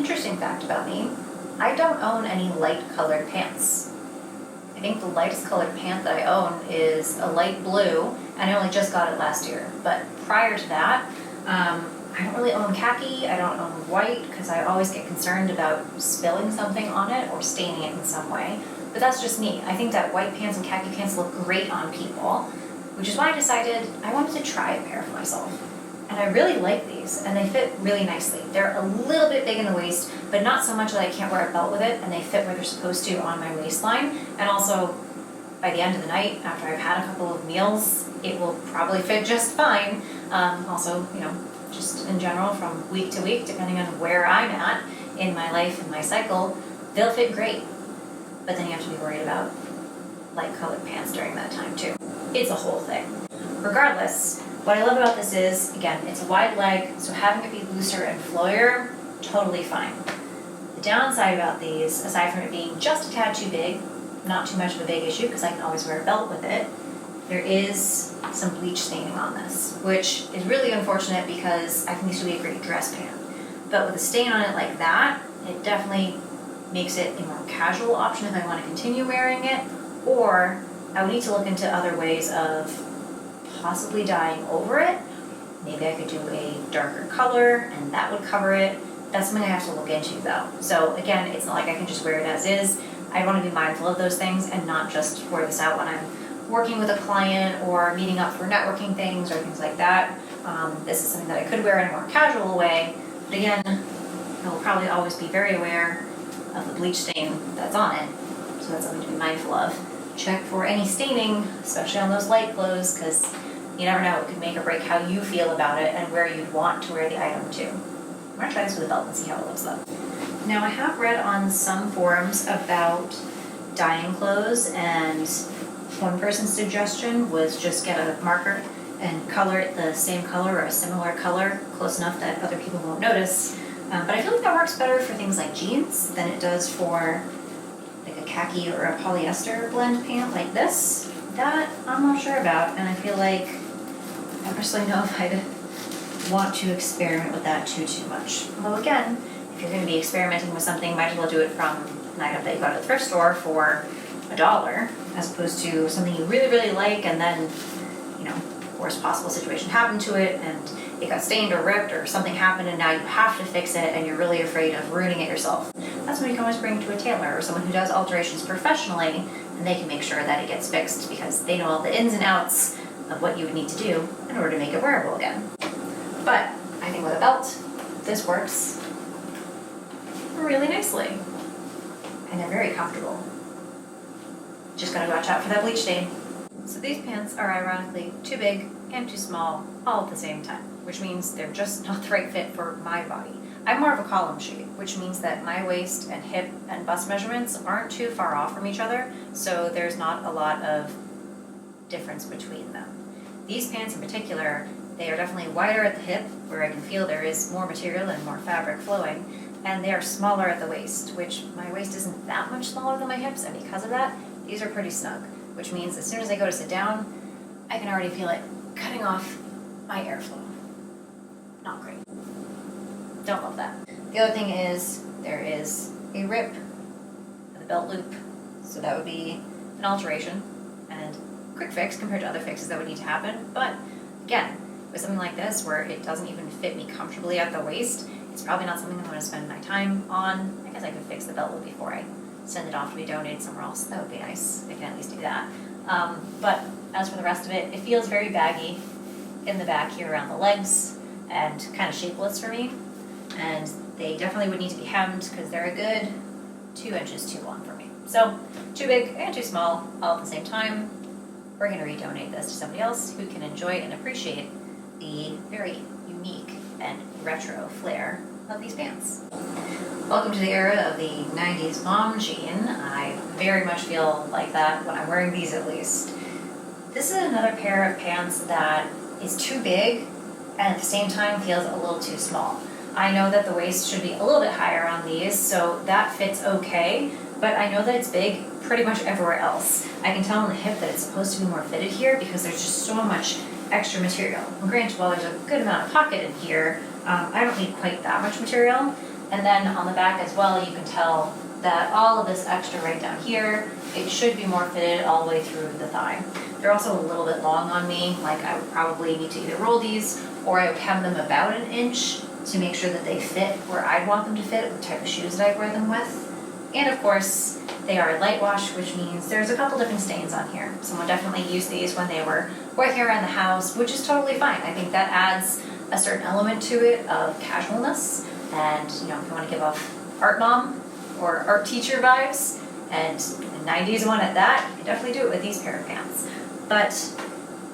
Interesting fact about me, I don't own any light colored pants. I think the lightest colored pant that I own is a light blue, and I only just got it last year. But prior to that, I don't really own khaki, I don't own white, because I always get concerned about spilling something on it or staining it in some way. But that's just me. I think that white pants and khaki pants look great on people, which is why I decided I wanted to try a pair for myself. And I really like these, and they fit really nicely. They're a little bit big in the waist, but not so much that I can't wear a belt with it, and they fit where they're supposed to on my waistline. And also, by the end of the night, after I've had a couple of meals, it will probably fit just fine. Also, just in general, from week to week, depending on where I'm at in my life and my cycle, they'll fit great. But then you have to be worried about light colored pants during that time too. It's a whole thing. Regardless, what I love about this is, again, it's a wide leg, so having it be looser and flowier, totally fine. The downside about these, aside from it being just a tad too big, not too much of a big issue because I can always wear a belt with it, there is some bleach staining on this, which is really unfortunate because I think this would be a great dress pant. But with a stain on it like that, it definitely makes it a more casual option if I want to continue wearing it, or I would need to look into other ways of possibly dyeing over it. Maybe I could do a darker color and that would cover it. That's something I have to look into though. So again, it's not like I can just wear it as is. I want to be mindful of those things and not just wear this out when I'm working with a client or meeting up for networking things or things like that. This is something that I could wear in a more casual way, but again, I will probably always be very aware of the bleach stain that's on it, so that's something to be mindful of. Check for any staining, especially on those light clothes, because you never know, it could make or break how you feel about it and where you'd want to wear the item to. I'm going to try this with a belt and see how it looks though. Now I have read on some forums about dyeing clothes, and one person's suggestion was just get a marker and color it the same color or a similar color, close enough that other people won't notice. But I feel like that works better for things like jeans than it does for like a khaki or a polyester blend pant like this. That I'm not sure about, and I feel like I personally know if I'd want to experiment with that too much. Although again, if you're going to be experimenting with something, might as well do it from an item that you got at the thrift store for $1, as opposed to something you really, really like, and then, worst possible situation happened to it, and it got stained or ripped, or something happened, and now you have to fix it, and you're really afraid of ruining it yourself. That's when you can always bring it to a tailor or someone who does alterations professionally, and they can make sure that it gets fixed because they know all the ins and outs of what you would need to do in order to make it wearable again. But I think with a belt, this works really nicely, and they're very comfortable. Just gotta watch out for that bleach stain. So these pants are ironically too big and too small all at the same time, which means they're just not the right fit for my body. I'm more of a column shape, which means that my waist and hip and bust measurements aren't too far off from each other, so there's not a lot of difference between them. These pants in particular, they are definitely wider at the hip, where I can feel there is more material and more fabric flowing, and they are smaller at the waist, which my waist isn't that much smaller than my hips, and because of that, these are pretty snug, which means as soon as I go to sit down, I can already feel it cutting off my airflow. Not great. Don't love that. The other thing is there is a rip at the belt loop, so that would be an alteration and quick fix compared to other fixes that would need to happen. But again, with something like this where it doesn't even fit me comfortably at the waist, it's probably not something I'm going to spend my time on. I guess I could fix the belt loop before I send it off to be donated somewhere else. That would be nice. I can at least do that. But as for the rest of it, it feels very baggy in the back here around the legs and kind of shapeless for me. And they definitely would need to be hemmed because they're a good 2 inches too long for me. So too big and too small all at the same time. We're going to redonate this to somebody else who can enjoy and appreciate the very unique and retro flair of these pants. Welcome to the era of the 90s mom jean. I very much feel like that when I'm wearing these at least. This is another pair of pants that is too big and at the same time feels a little too small. I know that the waist should be a little bit higher on these, so that fits okay, but I know that it's big pretty much everywhere else. I can tell on the hip that it's supposed to be more fitted here because there's just so much extra material. And granted, while there's a good amount of pocket in here, I don't need quite that much material, And then on the back as well, you can tell that all of this extra right down here, it should be more fitted all the way through the thigh. They're also a little bit long on me, like I would probably need to either roll these or I would hem them about an inch to make sure that they fit where I'd want them to fit with the type of shoes that I wear them with. And of course, they are light wash, which means there's a couple different stains on here. Someone definitely used these when they were working around the house, which is totally fine. I think that adds a certain element to it of casualness. And if you want to give off art mom or art teacher vibes, and the 90s one at that, you can definitely do it with these pair of pants. But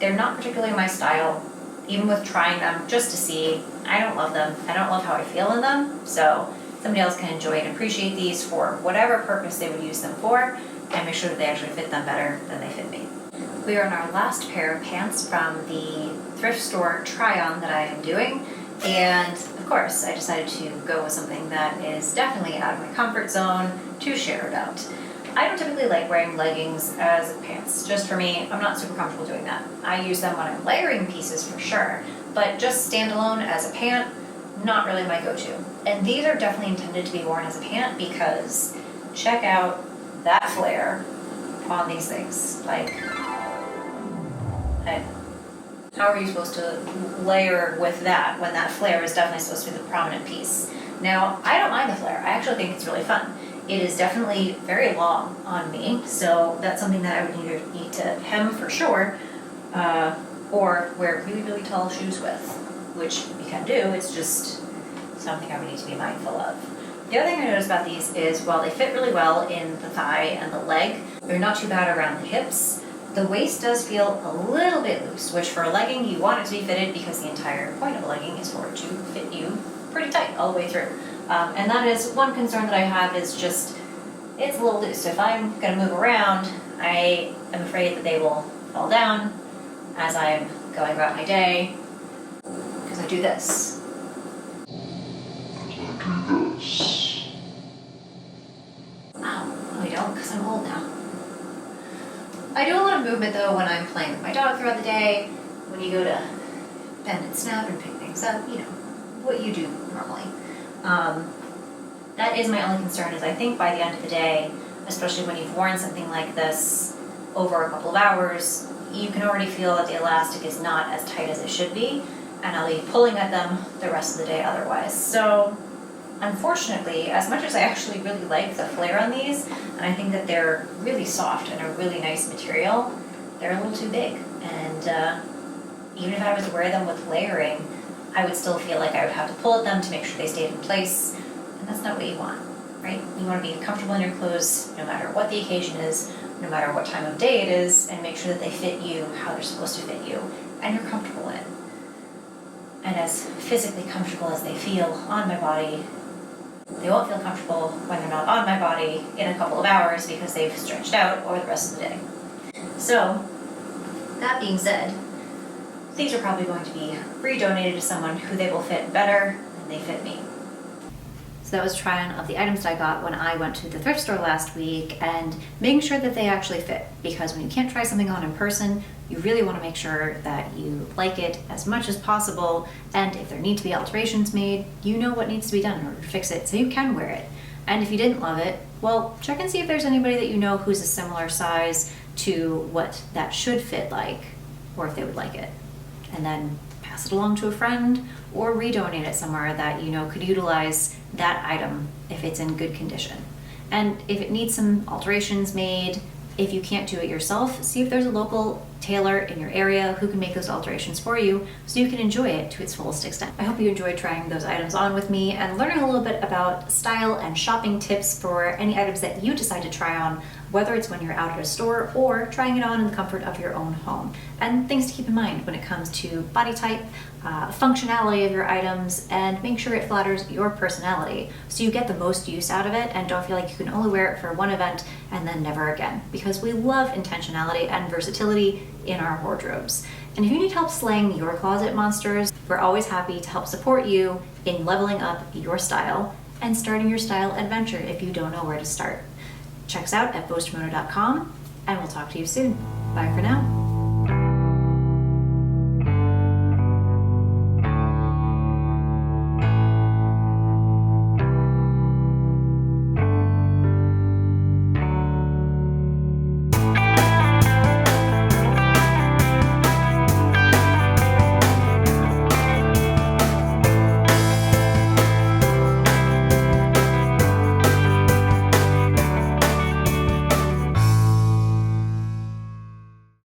they're not particularly my style, even with trying them just to see. I don't love them. I don't love how I feel in them. So somebody else can enjoy and appreciate these for whatever purpose they would use them for, and make sure that they actually fit them better than they fit me. We are on our last pair of pants from the thrift store try-on that I am doing, and of course I decided to go with something that is definitely out of my comfort zone to share about. I don't typically like wearing leggings as pants. Just for me, I'm not super comfortable doing that. I use them when I'm layering pieces for sure, but just standalone as a pant, not really my go-to. And these are definitely intended to be worn as a pant because check out that flare on these things. Like, how are you supposed to layer with that when that flare is definitely supposed to be the prominent piece? Now, I don't mind the flare. I actually think it's really fun. It is definitely very long on me, so that's something that I would either need to hem for sure, or wear really, really tall shoes with, which you can do. It's just something I would need to be mindful of. The other thing I noticed about these is while they fit really well in the thigh and the leg, they're not too bad around the hips. The waist does feel a little bit loose, which for a legging you want it to be fitted because the entire point of a legging is for it to fit you pretty tight all the way through. And that is one concern that I have, is just it's a little loose. So if I'm going to move around, I am afraid that they will fall down as I'm going about my day, because I do this. Oh, I don't, because I'm old now. I do a lot of movement though when I'm playing with my dog throughout the day, when you go to bend and snap and pick things up, what you do normally. That is my only concern, is I think by the end of the day, especially when you've worn something like this over a couple of hours, you can already feel that the elastic is not as tight as it should be, and I'll be pulling at them the rest of the day otherwise. So unfortunately, as much as I actually really like the flare on these, and I think that they're really soft and a really nice material, they're a little too big. And even if I was to wear them with layering, I would still feel like I would have to pull at them to make sure they stayed in place, and that's not what you want, right? You want to be comfortable in your clothes no matter what the occasion is, no matter what time of day it is, and make sure that they fit you how they're supposed to fit you, and you're comfortable in it. And as physically comfortable as they feel on my body, they won't feel comfortable when they're not on my body in a couple of hours because they've stretched out over the rest of the day. So, that being said, these are probably going to be re-donated to someone who they will fit better than they fit me. So that was a try-on of the items that I got when I went to the thrift store last week, and making sure that they actually fit, because when you can't try something on in person, you really want to make sure that you like it as much as possible, and if there need to be alterations made, you know what needs to be done in order to fix it so you can wear it. And if you didn't love it, well, check and see if there's anybody that you know who's a similar size to what that should fit like, or if they would like it. And then pass it along to a friend, or redonate it somewhere that you know could utilize that item if it's in good condition. And if it needs some alterations made, if you can't do it yourself, see if there's a local tailor in your area who can make those alterations for you so you can enjoy it to its fullest extent. I hope you enjoyed trying those items on with me and learning a little bit about style and shopping tips for any items that you decide to try on, whether it's when you're out at a store or trying it on in the comfort of your own home. And things to keep in mind when it comes to body type, functionality of your items, and make sure it flatters your personality so you get the most use out of it and don't feel like you can only wear it for one event and then never again, because we love intentionality and versatility in our wardrobes. And if you need help slaying your closet monsters, we're always happy to help support you in leveling up your style and starting your style adventure if you don't know where to start. Check us out at boastmono.com, and we'll talk to you soon. Bye for now.